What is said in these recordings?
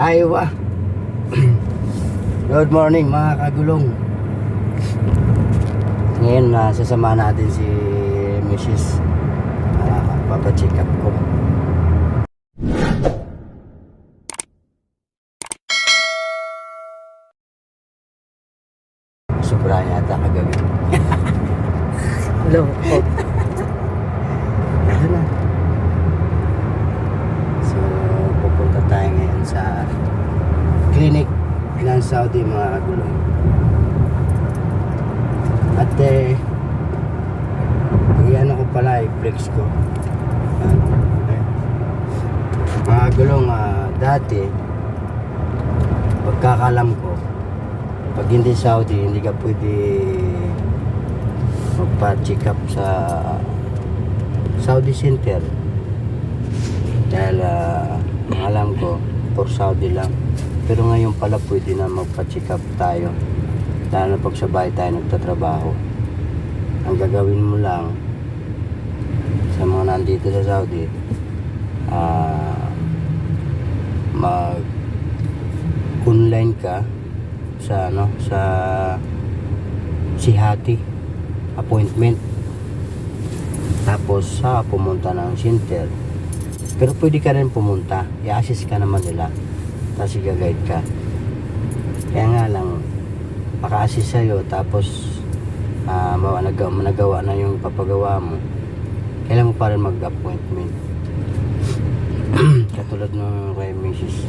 Iowa. Good morning mga kagulong. Ngayon sasama natin si Mrs. Papacheck up ko. Sobra yata kagabi. Loko. Ito na. So pupunta tayo ngayon sa clinic ng Saudi mga kagulong. At ano ko pala i-flex ko. Mga gulong, dati pagkakalam ko, pag hindi Saudi hindi ka pwede magpa-check up sa Saudi Center dahil alam ko for Saudi lang. Pero ngayon pala pwede na magpa-check up tayo, lalo na pag sabay tayo nagtatrabaho. Ang gagawin mo lang sa mga nandito sa Saudi, mag online ka sa sa Sihati appointment, tapos pumunta ng center. Pero pwede ka rin pumunta, i-assist ka naman nila, tapos i-guide ka. Kaya nga lang maka-assist sa'yo, tapos nagawa na yung papagawa mo, kailangan mo pa rin mag-appointment. Katulad ng kay Mrs.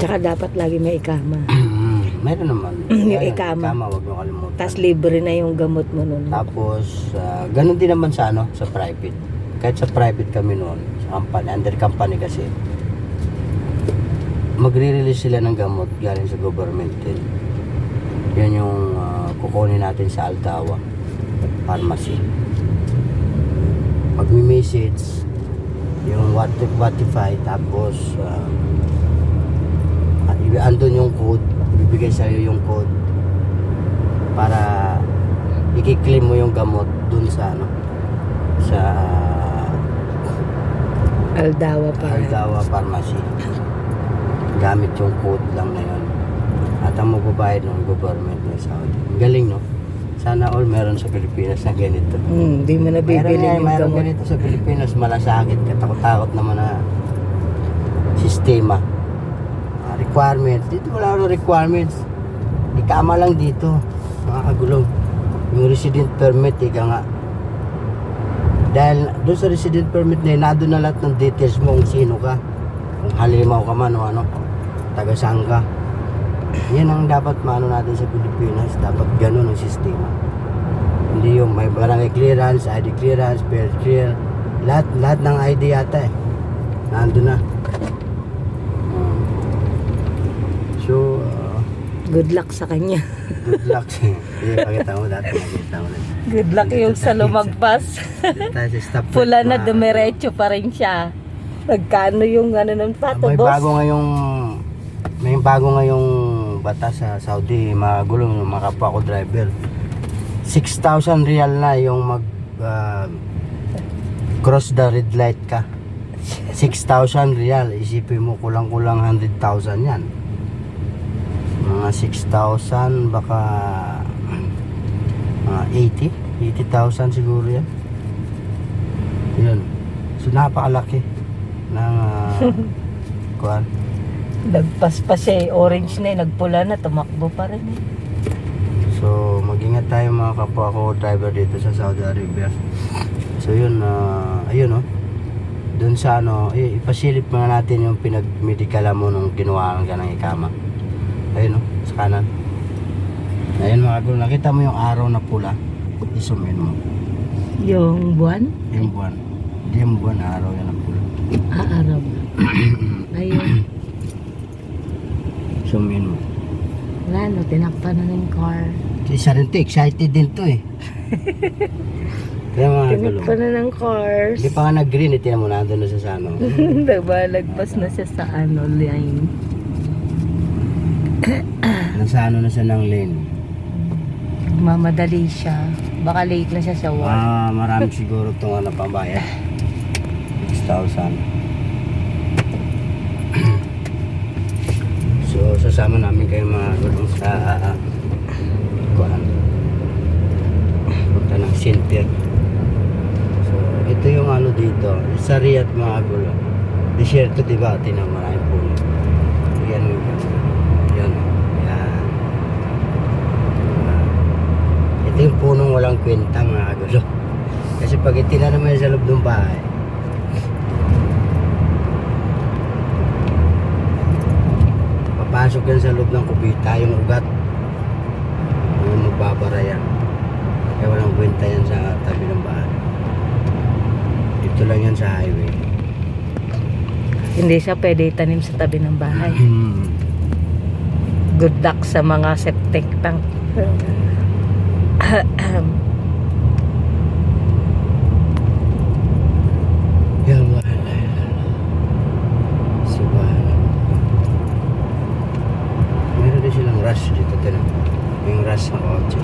Tsaka dapat lagi may ikama. Meron naman. Yung ikama. Wag mo kalimutan. Tapos libre na yung gamot mo nun. Tapos ganun din naman sa sa private. Kahit sa private kami noon, sa company, under company kasi, magre-release sila ng gamot galing sa government din. Yan yung kukunin natin sa Aldawa Pharmacy. Mag-message yung Watify, tapos andun yung code, bibigay sa'yo yung code para i-claim mo yung gamot dun sa sa Aldawa Pharmacy. Gamit yung code lang na yun, at ang magbabayad ng government ng Saudi. Galing, no? Sana all meron sa Pilipinas na ganito. Di mo na bibili yung Meron gamot. ganito sa Pilipinas, malasakit, katakot-takot naman na sistema. Requirements, dito wala akong requirements. Ikama lang dito, mga kagulong. Yung resident permit, ika nga. Dahil doon sa resident permit na yun, nandun na lahat ng details mo kung sino ka, kung halimaw ka man o taga saan ka. Yan ang dapat maano natin sa Pilipinas. Dapat ganun ang sistema. Hindi yung may barangay clearance, ID clearance, PL clear, lahat ng ID yata nandun na. So Good luck sa kanya. good luck. Pakita mo dati, nakita mo na. Good luck yung sa lumagpas. Tayo sa stop. Pula na dumiretso pa rin siya. Nagkano yung ng pato, May boss? bago ngayong batas sa Saudi, magulong yung mga kapwa ko driver. 6,000 real na yung mag cross the red light ka. 6,000 real. Isipin mo, kulang-kulang 100,000 yan. Mga 6,000, baka 80,000 siguro yan. Yun. So napakalaki ng kuan. Nagpas pa siya, orange na nagpula na, tumakbo pa rin So mag-ingat tayo mga kapwa ko driver dito sa Saudi Arabia. So yun, ayun doon sa ipasilip muna natin yung pinag-medicala mo nung kinuha ka ng ikama. Ayun sa kanan. Ayun mga kagulong, nakita mo yung araw na pula, isumin mo. yung buwan? Yung buwan. Hindi yung buwan, araw yan ang pula. Araw. Ayun. Isumin mo. Wala no, tinakpan na ng car. Isa rin to, excited din to Kaya mga kagulong, Tinakpan na ng cars. hindi pa nga nag-green, tinan mo nandun na sa ano. Nagbalagpas na siya sa line. Nasa na siya ng lane. Mamadali siya. Baka late na siya sa work. Marami siguro itong pambayad. 6,000. sasama namin kayo mga gulong sa kuan. Punta ng center. So, ito yung ano dito. Sa Riyadh mga gulong. Desierto, diba? Tinang maraming puno. Yan. Yan. Yan. Ito yung punong walang kwenta mga gulo. Kasi pag itinanong mo yan sa loob ng bahay, papasok yan sa loob ng kubita, yung ugat. Yung magbabara yan. Kaya walang kwenta yan sa tabi ng bahay. Dito lang yan sa highway. Hindi siya pwede itanim sa tabi ng bahay. Good luck sa mga septic tank. Ya Allah, subhanallah. Meron din silang rush dito din. Yung rush ng kotse.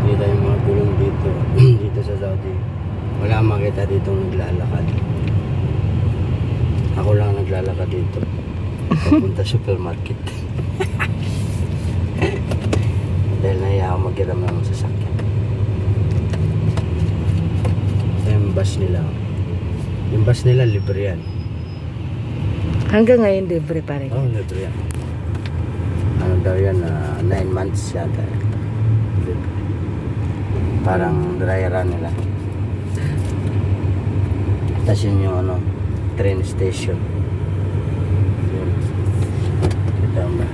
Kita yung mga gulong dito. Dito sa Saudi. Wala kang makita dito naglalakad. Ako lang naglalakad dito. Papunta supermarket. Dahil nahiya ako magkiram ng sasakyan. Ito yung bus nila. Yung bus nila libre yan. Hanggang ngayon libre pa rin. Oh, libre yan. Ano daw yan, 9 months yata. Libre. Parang dry run nila. Tapos yun yung ano, train station. Yun. Kita mo ba?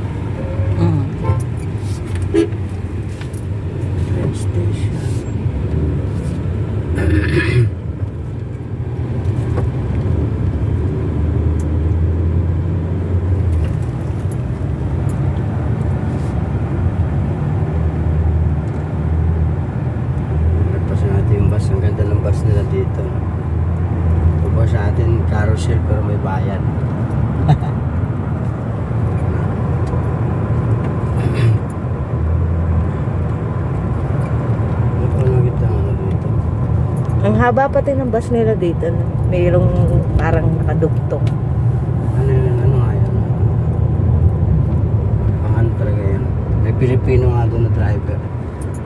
Train station. Nagpasan natin yung bus. Ang ganda ng bus nila dito. Ito sa atin, carousel pero may bayan. Ang haba pati ng bus nila dito. No? Mayroong parang nakadugtong. Ano yun? Ano nga yan? Pangan talaga yan. May Pilipino nga doon na driver.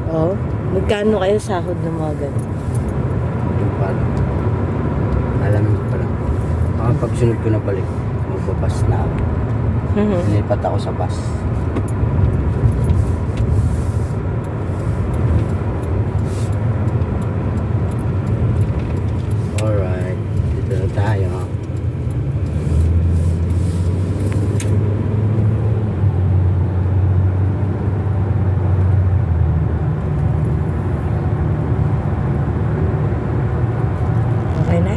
Oh, magkano kaya sahod ng mga ganun? Yung pala. Alamin ko pala. Baka pag sunod ko na balik, magbabas na ako. Nilipat ako sa bus. Alright. Dito na tayo. Okay na?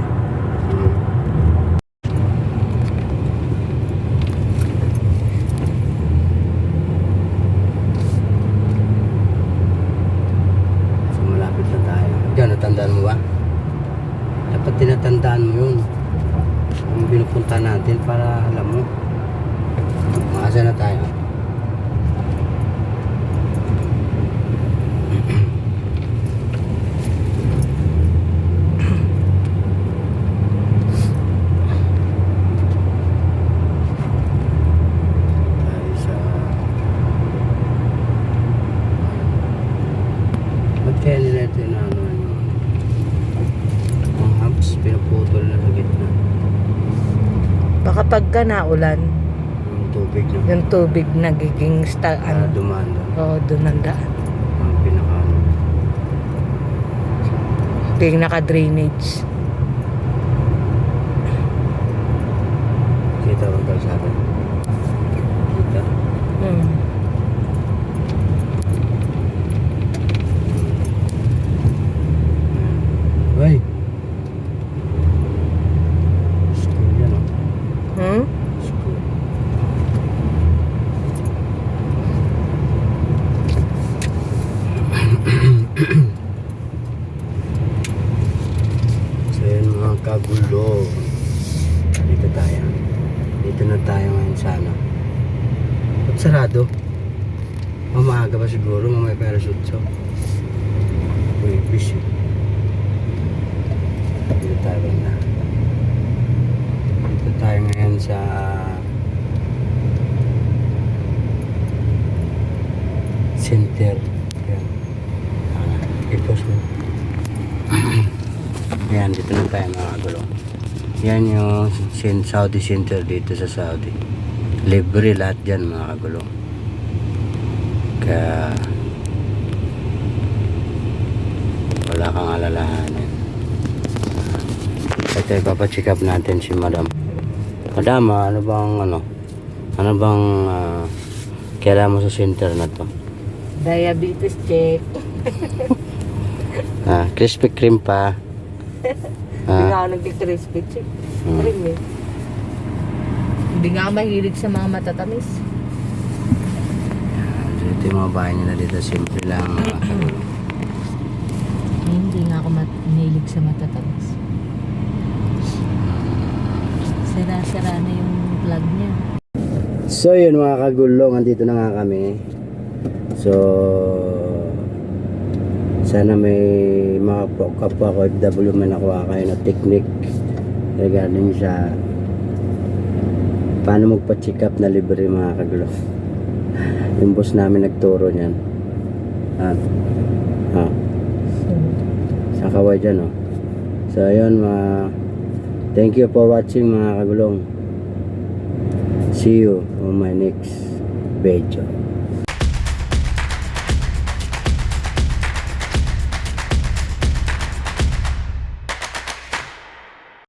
So malapit na tayo. Diyan, natandaan mo ba? Dapat tinatandaan mo yun. Yung pinupunta natin para alam mo. Maasa na tayo. Tayo sa... Ba't kaya nila ito yung ano yung humps pinuputol na sa gitna? Baka pagka naulan, Yung tubig na yung tubig nagiging dumaan doon. Oo, doon ang daan. Ang pinaka ano. Yung naka-drainage. Kita ko ang kalsada. Kita. Ay! School yan oh. School. So yun mga kagulo. Dito tayo. Dito na tayo ngayon natin sana. Ba't sarado? Maaga ba siguro? Mamaya pa alas 8. Uy, busy. Dito tayo na. Dito tayo ngayon sa center. Ayan. I-post mo. Ayan, dito na tayo mga gulong. Yan yung Saudi Center dito sa Saudi. Libre lahat dyan mga kagulong. Kaya wala kang alalahanin. Ito ipapacheck up natin si Madam. Madam, ano bang kailangan mo sa center na to? Diabetes check. Krispy Kreme pa. Hindi nga ako nagki-crispy check. Rin eh. Hindi nga ako mahilig sa mga matatamis. Dito yung mga bahay nila dito. Simple lang mga kagulong. Hindi nga ako mahilig sa matatamis. Sira-sira na yung plug niya. So yun mga kagulong, andito na nga kami. So sana may mga kapwa ko FW man nakuha kayo na technique regarding sa paano magpa-check up na libre mga kagulong. Yung boss namin nagturo niyan. Sa kaway dyan oh. So ayun thank you for watching mga kagulong. See you on my next video.